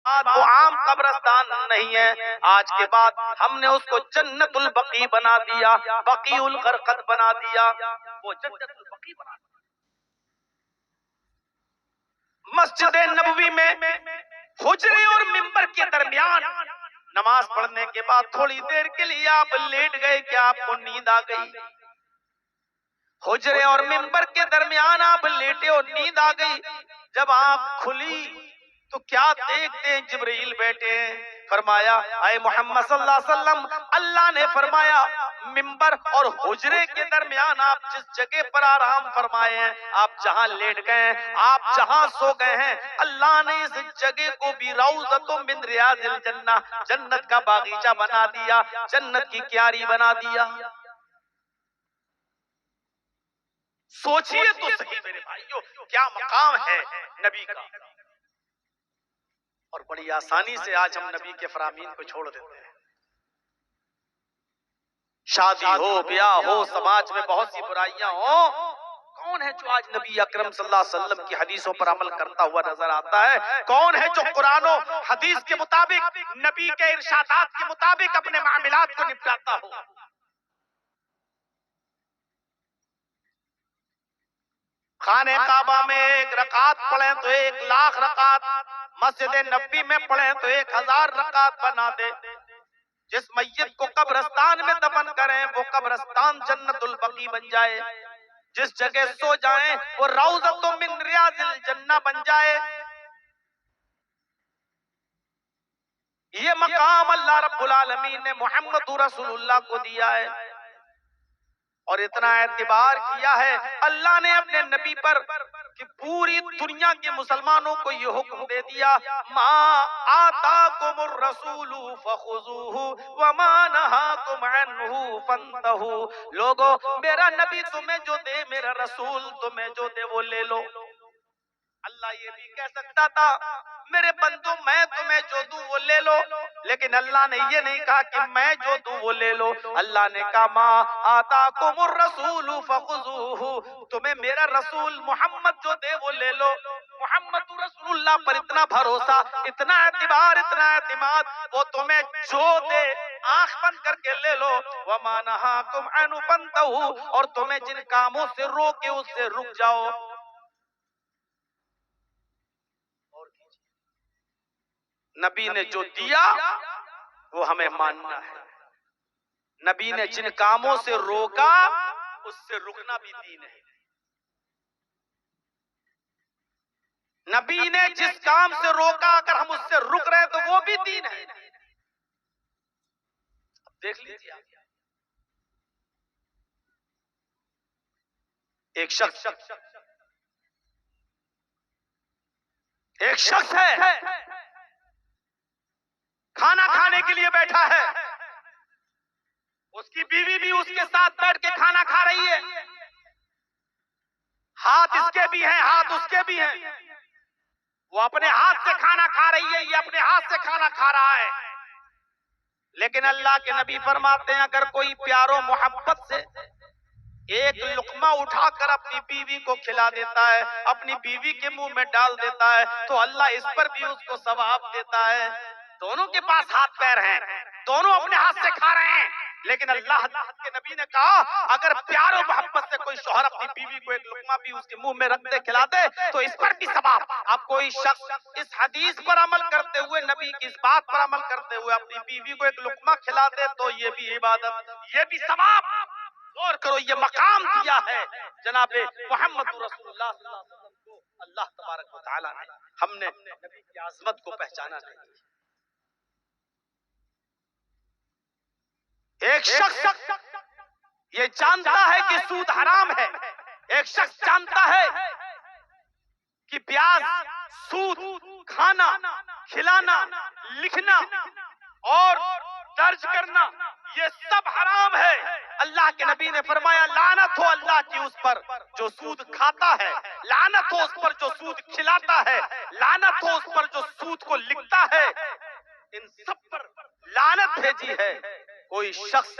وہ عام قبرستان نہیں ہے، آج کے بعد ہم نے اس کو جنت البقیع بنا دیا، بقیع الغرقد بنا دیا، وہ جنت البقیع بنا دیا۔ مسجد نبوی میں حجرے اور منبر کے درمیان نماز پڑھنے کے بعد تھوڑی دیر کے لیے آپ لیٹ گئے کہ آپ کو نیند آ گئی؟ حجرے اور منبر کے درمیان آپ لیٹے اور نیند آ گئی، جب آنکھ کھلی تو کیا دیکھتے ہیں؟ جبرائیل بیٹھے ہیں۔ فرمایا اے محمد صلی اللہ علیہ وسلم، اللہ نے فرمایا منبر اور حجرے کے درمیان آپ جس جگہ پر آرام فرمائے ہیں، آپ جہاں لیٹ گئے ہیں، آپ جہاں سو گئے ہیں، اللہ نے اس جگہ کو بھی روضۃ من ریاض الجنہ، جنت کا باغیچہ بنا دیا، جنت کی کیاری بنا دیا۔ سوچئے تو صحیح میرے بھائیو، کیا مقام ہے نبی کا، اور بڑی آسانی سے آج ہم نبی کے فرامین کو چھوڑ دیتے ہیں۔ شادی ہو، بیاہ ہو، سماج میں بہت سی برائیاں ہوں، کون ہے جو آج نبی اکرم صلی اللہ علیہ وسلم کی حدیثوں پر عمل کرتا ہوا نظر آتا ہے؟ کون ہے جو قرآن و حدیث کے مطابق، نبی کے ارشادات کے مطابق اپنے معاملات کو نپٹاتا ہو؟ خانہ کعبہ میں 1 رکعت پڑھیں تو 1,00,000 رکعت، مسجد نبی میں پڑھیں تو 1,000 رکعت بنا دے۔ جس میت کو قبرستان میں دفن کریں وہ قبرستان جنت البقیع بن جائے، جس جگہ سو جائیں وہ روضۃ من ریاض الجنہ بن جائے۔ یہ مقام اللہ رب العالمین نے محمد رسول اللہ کو دیا ہے، اور اتنا اعتبار کیا ہے اللہ نے اپنے نبی پر کہ پوری دنیا کے مسلمانوں کو یہ حکم دے دیا، ما آتاکم الرسول فخذوہ وما نہاکم عنہ فانتہوا۔ لوگو میرا نبی تمہیں جو دے، میرا رسول تمہیں جو دے وہ لے لو۔ اللہ یہ بھی کہہ سکتا تھا میرے بندو میں تمہیں جو دوں وہ لے لو، لیکن اللہ نے یہ نہیں کہا کہ میں جو دوں وہ لے لو، اللہ نے کہا ما آتاکم الرسول فخذوہ، تمہیں میرا رسول محمد جو دے وہ لے لو۔ محمد رسول اللہ پر اتنا بھروسہ، اتنا اعتبار، اتنا اعتماد، وہ تمہیں جو دے آنکھ بند کر کے لے لو۔ وما نہاکم عنہ فانتہوا، اور تمہیں جن کاموں سے روکے اس سے رک جاؤ۔ نبی نے جو دیا وہ ہمیں ماننا ہے، نبی نے جن کاموں سے روکا اس سے رکنا بھی دین ہے، نبی نے جس کام سے روکا اگر ہم اس سے رک رہے تو وہ بھی دین ہے۔ دیکھ لیجیے ایک شخص ہے، کھانا کھانے کے لیے بیٹھا ہے، اس کی بیوی بھی اس کے ساتھ بیٹھ کے کھانا کھا رہی ہے، ہاتھ اس کے بھی ہیں ہاتھ اس کے بھی ہیں، وہ اپنے ہاتھ سے کھانا کھا رہی ہے، یہ اپنے ہاتھ سے کھانا کھا رہا ہے، لیکن اللہ کے نبی فرماتے ہیں اگر کوئی پیار و محبت سے ایک لقمہ اٹھا کر اپنی بیوی کو کھلا دیتا ہے، اپنی بیوی کے منہ میں ڈال دیتا ہے تو اللہ اس پر بھی اس کو ثواب دیتا ہے۔ دونوں کے پاس ہاتھ پیر ہیں، دونوں اپنے ہاتھ سے کھا رہے ہیں، لیکن اللہ کے نبی نے کہا اگر پیار و محبت سے کوئی شوہر اپنی بیوی کو ایک لقمہ بھی اس کے منہ میں رکھ دے کھلا دے تو اس پر بھی ثواب۔ اب کوئی شخص اس حدیث پر عمل کرتے ہوئے، نبی کی اس بات پر عمل کرتے ہوئے اپنی بیوی کو ایک لقمہ کھلا دے تو یہ بھی عبادت، یہ بھی ثواب۔ غور کرو، یہ مقام دیا ہے جناب محمد رسول اللہ صلی اللہ علیہ وسلم کو اللہ تبارک و تعالی نے۔ ہم نے نبی کی عظمت کو پہچانا نہیں۔ ایک شخص یہ جانتا ہے کہ سود حرام ہے، ایک شخص جانتا ہے کہ بیاج، سود، کھانا، کھلانا، لکھنا اور درج کرنا یہ سب حرام ہے۔ اللہ کے نبی نے فرمایا لعنت ہو اللہ کی اس پر جو سود کھاتا ہے، لعنت ہو اس پر جو سود کھلاتا ہے، لعنت ہو اس پر جو سود کو لکھتا ہے، ان سب پر لعنت بھیجی ہے۔ کوئی شخص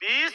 20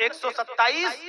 127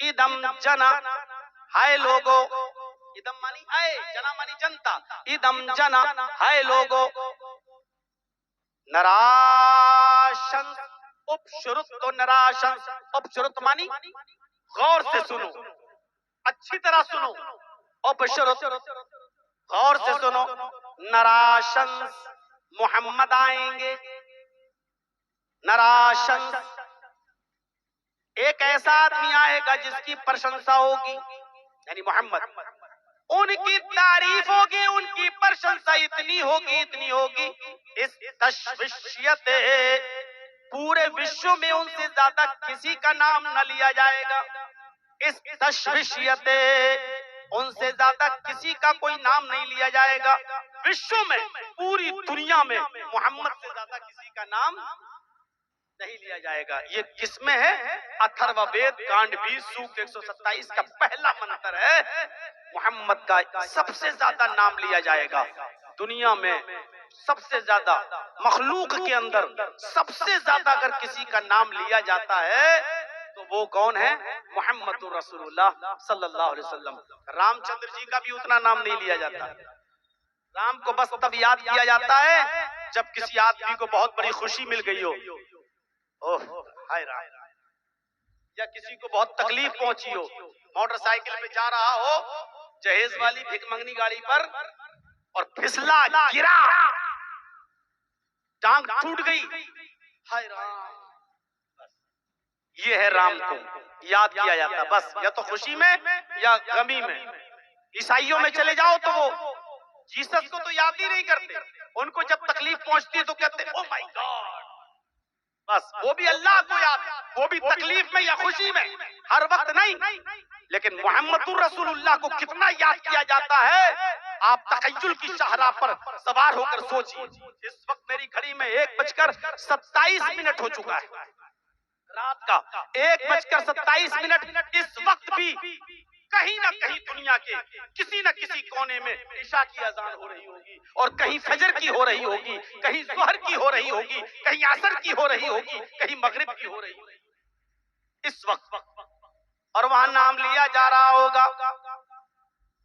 ادم جنا ہائے لوگو، ادم مانی آئے، جنا مانی جنتا، ادم جنا ہائے لوگو، نراشن اپشرت تو نراشن، اپشرت مانی غور سے سنو، اچھی طرح سنو، اپشرت غور سے سنو، نراشن محمد آئیں گے، نراشن ایک ایسا آدمی آئے گا جس کی پرشنسا ہوگی، یعنی محمد، ان کی تعریف ہوگی، ان کی پرشنسا اتنی ہوگی، اس تشویشیت پورے وشو میں ان سے زیادہ کسی کا نام نہ لیا جائے گا، اس تشویشیت ان سے زیادہ کسی کا کوئی نام نہیں لیا جائے گا، وشو میں پوری دنیا میں محمد سے زیادہ کسی کا نام نہیں لیا جائے گا۔ یہ کس میں ہے؟ اتھرو وید کانڈ 20 سوکت 127 کا پہلا منتر ہے، محمد کا سب سے زیادہ نام لیا جائے گا دنیا میں، سب سے زیادہ مخلوق کے اندر سب سے زیادہ اگر کسی کا نام لیا جاتا ہے تو وہ کون ہے؟ محمد رسول اللہ صلی اللہ علیہ وسلم۔ رام چندر جی کا بھی اتنا نام نہیں لیا جاتا، رام کو بس تب یاد کیا جاتا ہے جب کسی آدمی کو بہت بڑی خوشی مل گئی ہو، اوہ ہائے رام، یا کسی کو بہت تکلیف پہنچی ہو، موٹر سائیکل پہ جا رہا ہو جہیز والی بھیک منگنی گاڑی پر اور پھسلا، گرا، ٹانگ ٹوٹ گئی، ہائے رام، یہ ہے رام کو یاد کیا جاتا، بس یا تو خوشی میں یا غمی میں۔ عیسائیوں میں چلے جاؤ تو وہ جیسس کو تو یاد ہی نہیں کرتے، ان کو جب تکلیف پہنچتی ہے تو کہتے او مائی گاڈ، بس وہ بھی اللہ کو یاد، وہ بھی تکلیف میں یا خوشی میں، ہر وقت نہیں۔ لیکن محمد رسول اللہ کو کتنا یاد کیا جاتا ہے، آپ تخیل کی شاہراہ پر سوار ہو کر سوچئے۔ اس وقت میری گھڑی میں 1:27 ہو چکا ہے، رات کا 1:27، اس وقت بھی کہیں نہ کہیں دنیا کے کسی نہ کسی کونے میں عشاء کی اذان ہو رہی ہوگی، اور کہیں فجر کی ہو رہی ہوگی، کہیں ظہر کی ہو رہی ہوگی، کہیں عصر کی ہو رہی ہوگی، کہیں مغرب کی ہو رہی ہوگی اس وقت، اور وہاں نام لیا جا رہا ہوگا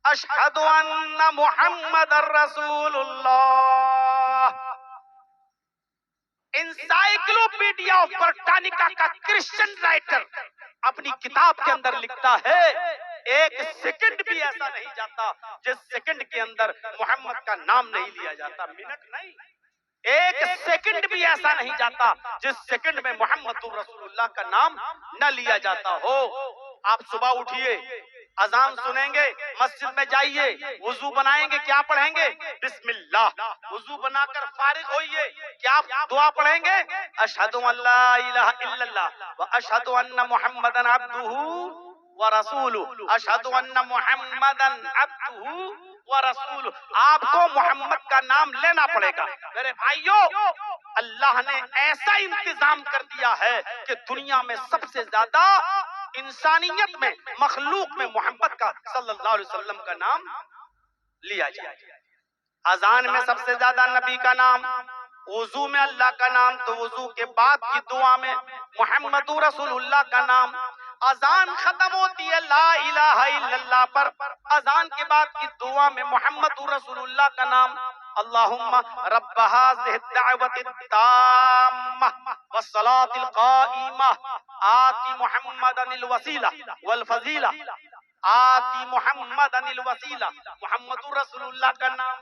اشہد ان محمد رسول اللہ۔ انسائیکلوپیڈیا آف برٹانیکا کا کرسچن رائٹر اپنی کتاب کے اندر لکھتا ہے، ایک سیکنڈ بھی ایسا نہیں جاتا جس سیکنڈ کے اندر محمد کا نام نہیں لیا جاتا، منٹ نہیں، ایک سیکنڈ بھی ایسا نہیں جاتا جس سیکنڈ میں محمد رسول اللہ کا نام نہ لیا جاتا ہو۔ آپ صبح اٹھئے، اذان سنیں گے، مسجد میں جائیے، وضو بنائیں گے، کیا پڑھیں گے؟ بسم اللہ۔ وضو بنا کر فارغ ہوئیے، کیا دعا پڑھیں گے؟ اشہد ان لا الہ الا اللہ واشہد ان محمدًا عبدہ ورسولہ، اشہد ان محمدًا عبدہ ورسولہ۔ آپ کو محمد کا نام لینا پڑے گا۔ میرے بھائیو، اللہ نے ایسا انتظام کر دیا ہے کہ دنیا میں سب سے زیادہ انسانیت میں، مخلوق میں محمد کا صلی اللہ علیہ وسلم کا نام لیا جائے۔ اذان میں سب سے زیادہ نبی کا نام، وضو میں اللہ کا نام، تو وضو کے بعد کی دعا میں محمد رسول اللہ کا نام، اذان ختم ہوتی ہے لا الہ الا اللہ پر، اذان کے بعد کی دعا میں محمد رسول اللہ کا نام، اللہم رب هذه الدعوة التامة والصلاة القائمة آتی محمدا الوسیلہ والفضیلہ، آتی محمدا الوسیلہ، محمد رسول اللہ کا نام۔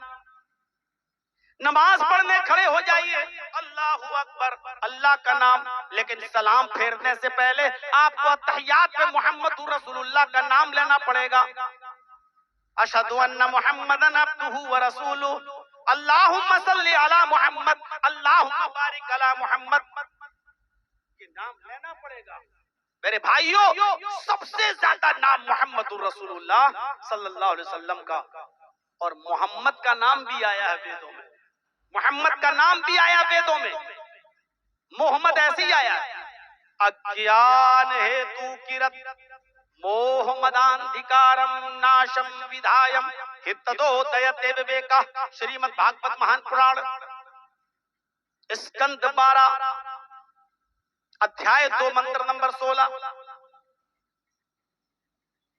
نماز پڑھنے کھڑے ہو جائیے، اللہ اکبر، اللہ کا نام، لیکن سلام پھیرنے سے پہلے آپ کو تحیات پہ محمد رسول اللہ کا نام لینا پڑے گا۔ اشہد ان محمدا عبدہ ورسولہ، اللہم صلی علی محمد، اللہم بارک علی محمد، یہ نام لینا پڑے گا۔ میرے بھائیو، سب سے زیادہ نام محمد رسول اللہ صلی اللہ علیہ وسلم کا، اور محمد کا نام بھی آیا ہے ویدوں میں، محمد کا نام بھی آیا ویدوں میں، محمد ایسے ہی آیا ہے، اگیان ہیتو کرت موہمدان دھکارم ناشم ودھائم ہتدو دیتے وویکا، شریمد بھاگوت مہان پران اسکند 12 ادھیائے 2 منتر نمبر 16۔